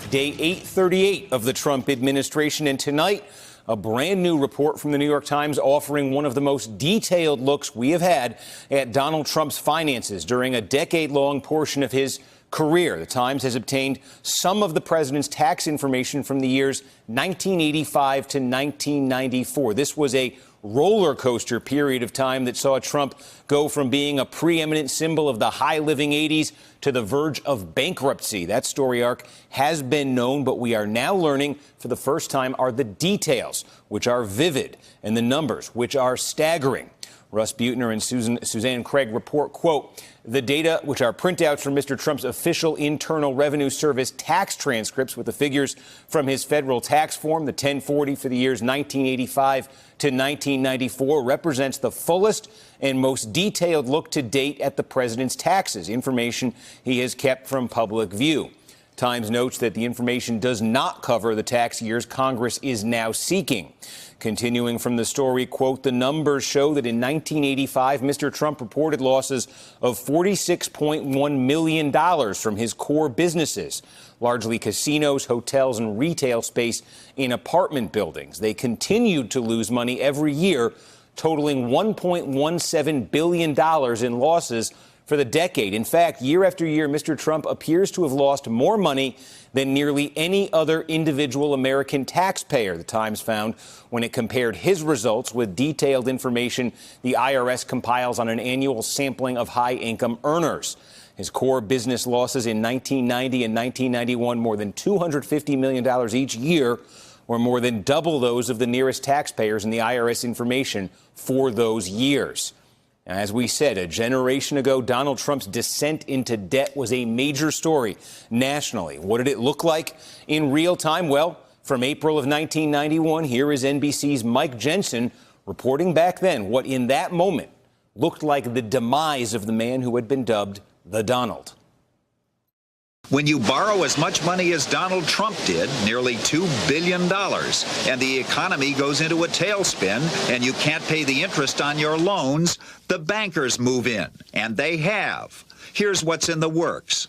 day 838 of the Trump administration. And tonight, a brand new report from the New York Times offering one of the most detailed looks we have had at Donald Trump's finances during a decade-long portion of his career. The Times has obtained some of the president's tax information from the years 1985 to 1994. This was a roller coaster period of time that saw Trump go from being a preeminent symbol of the high living 80s to the verge of bankruptcy. That story arc has been known, but we are now learning for the first time are the details, which are vivid, and the numbers, which are staggering. Russ Buettner and Suzanne Craig report, quote, the data, which are printouts from Mr. Trump's official Internal Revenue Service tax transcripts with the figures from his federal tax form, the 1040 for the years 1985 to 1994, represents the fullest and most detailed look to date at the president's taxes, information he has kept from public view. Times notes that the information does not cover the tax years Congress is now seeking. Continuing from the story, quote, the numbers show that in 1985, Mr. Trump reported losses of $46.1 million from his core businesses, largely casinos, hotels, and retail space in apartment buildings. They continued to lose money every year, totaling $1.17 billion in losses for the decade. In fact, year after year, Mr. Trump appears to have lost more money than nearly any other individual American taxpayer, the Times found when it compared his results with detailed information the IRS compiles on an annual sampling of high-income earners. His core business losses in 1990 and 1991, more than $250 million each year, were more than double those of the nearest taxpayers in the IRS information for those years. As we said, a generation ago, Donald Trump's descent into debt was a major story nationally. What did it look like in real time? Well, from April of 1991, here is NBC's Mike Jensen reporting back then what in that moment looked like the demise of the man who had been dubbed the Donald. When you borrow as much money as Donald Trump did, nearly $2 billion, and the economy goes into a tailspin and you can't pay the interest on your loans, the bankers move in, and they have. Here's what's in the works.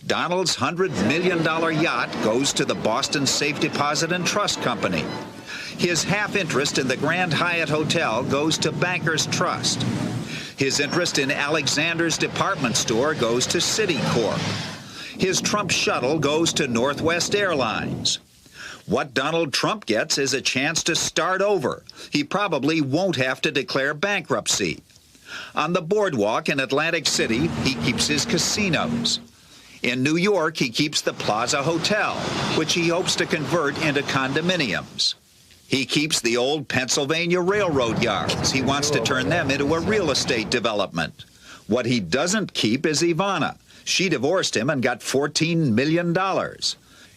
Donald's $100 million yacht goes to the Boston Safe Deposit and Trust Company. His half interest in the Grand Hyatt Hotel goes to Bankers Trust. His interest in Alexander's department store goes to Citicorp. His Trump shuttle goes to Northwest Airlines. What Donald Trump gets is a chance to start over. He probably won't have to declare bankruptcy. On the boardwalk in Atlantic City, he keeps his casinos. In New York, he keeps the Plaza Hotel, which he hopes to convert into condominiums. He keeps the old Pennsylvania Railroad yards. He wants to turn them into a real estate development. What he doesn't keep is Ivana. She divorced him and got $14 million.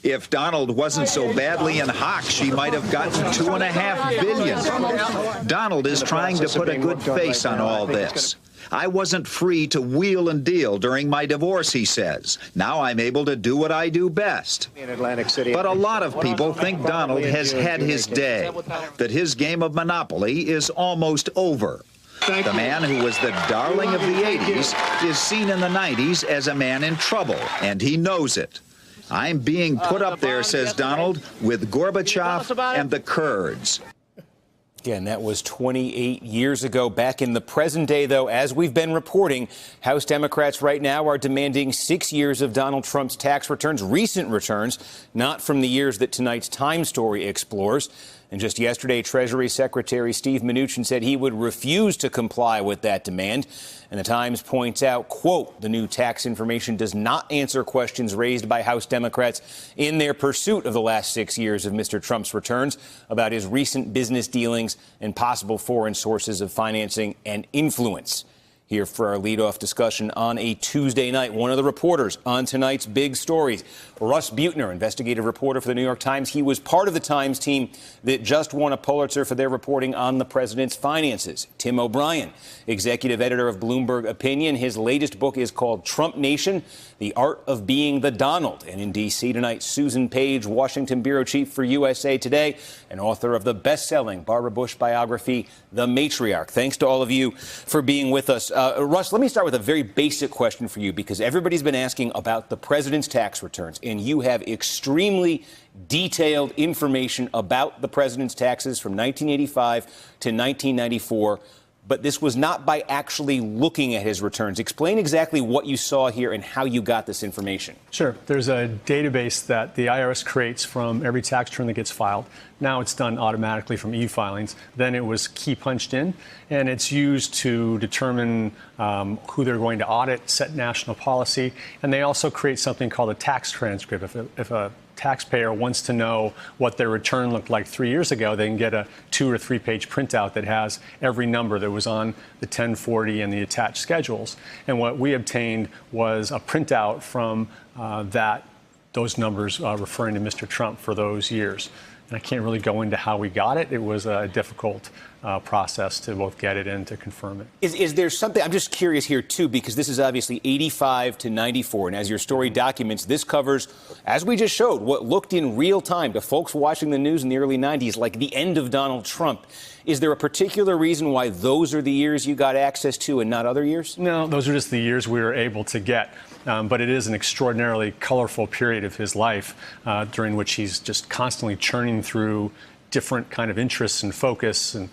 If Donald wasn't so badly in hock, she might have gotten $2.5 billion. Donald is trying to put a good face on all this. I wasn't free to wheel and deal during my divorce, he says. Now I'm able to do what I do best. But a lot of people think Donald has had his day, that his game of Monopoly is almost over. The man who was the darling of the 80s is seen in the 90s as a man in trouble, and he knows it. I'm being put up there, says Donald, with Gorbachev and the Kurds. Again, that was 28 years ago. Back in the present day, though, as we've been reporting, House Democrats right now are demanding 6 years of Donald Trump's tax returns, recent returns, not from the years that tonight's Time story explores. And just yesterday, Treasury Secretary Steve Mnuchin said he would refuse to comply with that demand. And the Times points out, quote, the new tax information does not answer questions raised by House Democrats in their pursuit of the last 6 years of Mr. Trump's returns about his recent business dealings and possible foreign sources of financing and influence. Here for our leadoff discussion on a Tuesday night, one of the reporters on tonight's big stories, Russ Buettner, investigative reporter for the New York Times. He was part of the Times team that just won a Pulitzer for their reporting on the president's finances. Tim O'Brien, executive editor of Bloomberg Opinion. His latest book is called Trump Nation, The Art of Being the Donald. And in D.C. tonight, Susan Page, Washington bureau chief for USA Today and author of the best-selling Barbara Bush biography, The Matriarch. Thanks to all of you for being with us. Russ, let me start with a very basic question for you, because everybody's been asking about the president's tax returns, and you have extremely detailed information about the president's taxes from 1985 to 1994. But this was not by actually looking at his returns. Explain exactly what you saw here and how you got this information. Sure. There's a database that the IRS creates from every tax return that gets filed. Now it's done automatically from e-filings. Then it was key punched in, and it's used to determine who they're going to audit, set national policy, and they also create something called a tax transcript. If a taxpayer wants to know what their return looked like 3 years ago, they can get a 2 or 3 page printout that has every number that was on the 1040 and the attached schedules. And what we obtained was a printout from those numbers referring to Mr. Trump for those years. And I can't really go into how we got it. It was a difficult process to both get it and to confirm it. Is there something, I'm just curious here, too, because this is obviously 85 to 94. And as your story documents, this covers, as we just showed, what looked in real time to folks watching the news in the early 90s like the end of Donald Trump. Is there a particular reason why those are the years you got access to and not other years? No, those are just the years we were able to get. But it is an extraordinarily colorful period of his life during which he's just constantly churning through different kind of interests and focus, and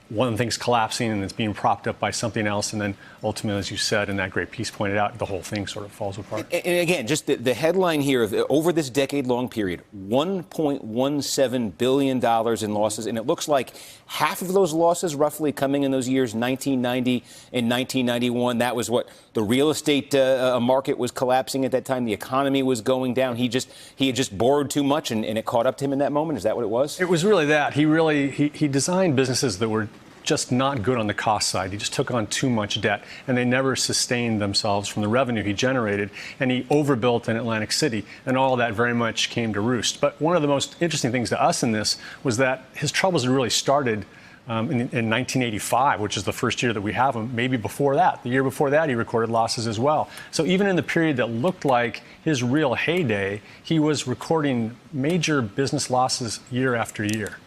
one thing's collapsing and it's being propped up by something else, and then ultimately, as you said, and that great piece pointed out, the whole thing sort of falls apart. And again, just the headline here of over this decade-long period, $1.17 billion in losses, and it looks like half of those losses roughly coming in those years, 1990 and 1991. That was what the real estate market was collapsing at that time. The economy was going down. He had just borrowed too much, and it caught up to him in that moment. Is that what it was? It was really that. He designed businesses that were just not good on the cost side. He just took on too much debt, and they never sustained themselves from the revenue he generated, and he overbuilt in Atlantic City, and all of that very much came to roost. But one of the most interesting things to us in this was that his troubles had really started in 1985, which is the first year that we have him. Maybe before that, the year before that, he recorded losses as well. So even in the period that looked like his real heyday, he was recording major business losses year after year.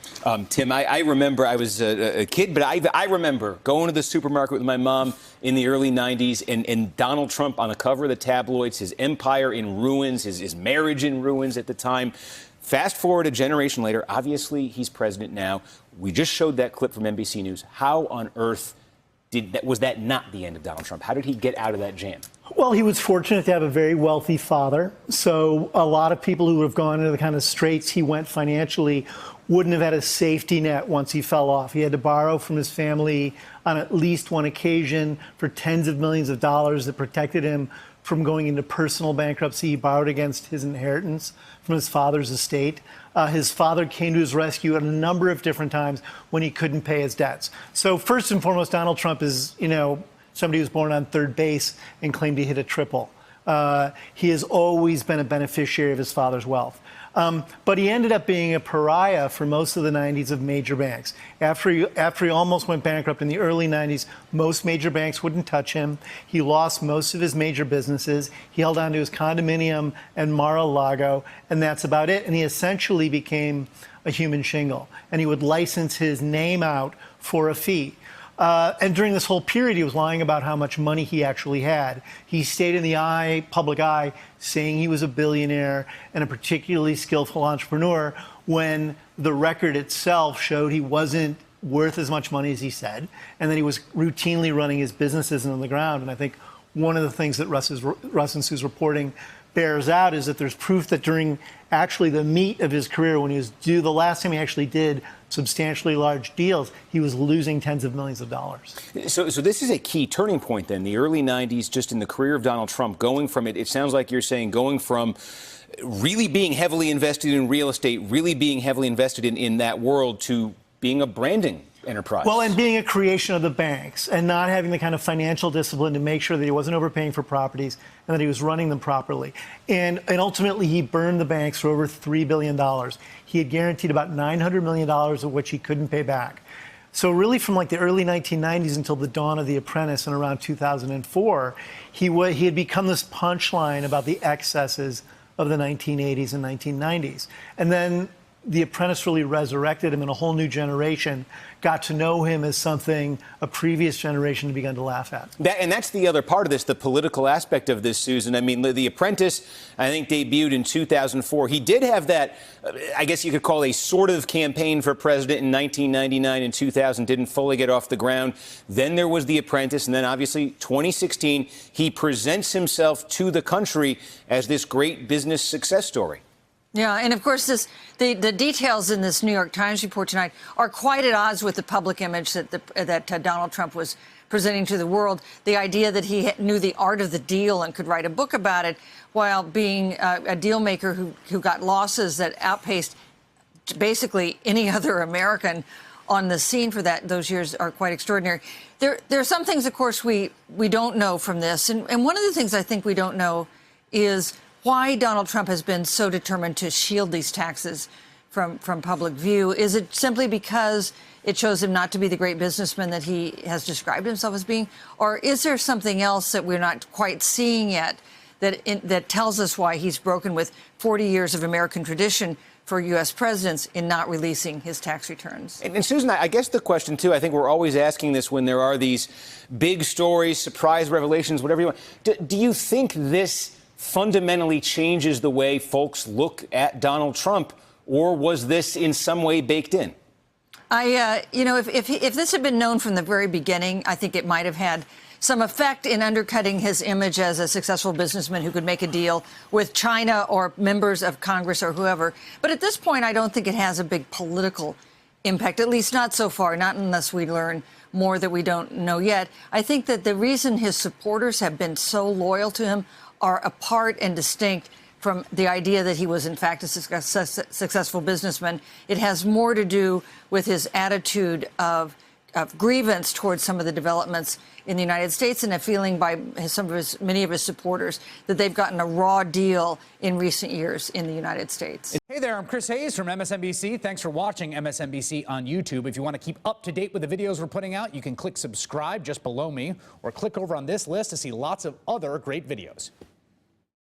Tim, I remember I was a kid, but I remember going to the supermarket with my mom in the early 90s and Donald Trump on the cover of the tabloids, his empire in ruins, his marriage in ruins at the time. Fast forward a generation later, obviously he's president now. We just showed that clip from NBC News. How on earth was that not the end of Donald Trump? How did he get out of that jam? Well, he was fortunate to have a very wealthy father. So a lot of people who would have gone into the kind of straits he went financially wouldn't have had a safety net once he fell off. He had to borrow from his family on at least one occasion for tens of millions of dollars that protected him from going into personal bankruptcy. He borrowed against his inheritance from his father's estate. His father came to his rescue at a number of different times when he couldn't pay his debts. So first and foremost, Donald Trump is, somebody who was born on third base and claimed to hit a triple. He has always been a beneficiary of his father's wealth. But he ended up being a pariah for most of the 90s of major banks. After he almost went bankrupt in the early 90s, most major banks wouldn't touch him. He lost most of his major businesses. He held on to his condominium and Mar-a-Lago, and that's about it. And he essentially became a human shingle. And he would license his name out for a fee. And during this whole period, he was lying about how much money he actually had. He stayed in the public eye, saying he was a billionaire and a particularly skillful entrepreneur, when the record itself showed he wasn't worth as much money as he said, and that he was routinely running his businesses on the ground. And I think one of the things that Russ and Sue's reporting bears out is that there's proof that during actually the meat of his career, when he was due, the last time he actually did substantially large deals, he was losing tens of millions of dollars. So this is a key turning point then, the early 90s, just in the career of Donald Trump, going from it sounds like you're saying, going from really being heavily invested in real estate, really being heavily invested in that world, to being a branding enterprise. Well, and being a creation of the banks and not having the kind of financial discipline to make sure that he wasn't overpaying for properties and that he was running them properly. And ultimately, he burned the banks for over $3 billion. He had guaranteed about $900 million of which he couldn't pay back. So really, from like the early 1990s until the dawn of The Apprentice in around 2004, he had become this punchline about the excesses of the 1980s and 1990s. And then The Apprentice really resurrected him, and a whole new generation got to know him as something a previous generation had begun to laugh at. And that's the other part of this, the political aspect of this, Susan. I mean, The Apprentice, I think, debuted in 2004. He did have that, I guess you could call a sort of campaign for president in 1999 and 2000, didn't fully get off the ground. Then there was The Apprentice, and then obviously 2016, he presents himself to the country as this great business success story. Yeah, and of course, the details in this New York Times report tonight are quite at odds with the public image that Donald Trump was presenting to the world. The idea that he knew the art of the deal and could write a book about it, while being a deal maker who got losses that outpaced basically any other American on the scene for those years, are quite extraordinary. There are some things, of course, we don't know from this, and one of the things I think we don't know is why Donald Trump has been so determined to shield these taxes from public view. Is it simply because it shows him not to be the great businessman that he has described himself as being? Or is there something else that we're not quite seeing yet that tells us why he's broken with 40 years of American tradition for U.S. presidents in not releasing his tax returns? And Susan, I guess the question, too, I think we're always asking this when there are these big stories, surprise revelations, whatever you want. Do you think this fundamentally changes the way folks look at Donald Trump, or was this in some way baked in? If this had been known from the very beginning, I think it might have had some effect in undercutting his image as a successful businessman who could make a deal with China or members of Congress or whoever. But at this point, I don't think it has a big political impact, at least not so far, not unless we learn more that we don't know yet. I think that the reason his supporters have been so loyal to him are apart and distinct from the idea that he was, in fact, a successful businessman. It has more to do with his attitude of grievance towards some of the developments in the United States and a feeling by many of his supporters that they've gotten a raw deal in recent years in the United States. Hey there, I'm Chris Hayes from MSNBC. Thanks for watching MSNBC on YouTube. If you want to keep up to date with the videos we're putting out, you can click subscribe just below me or click over on this list to see lots of other great videos.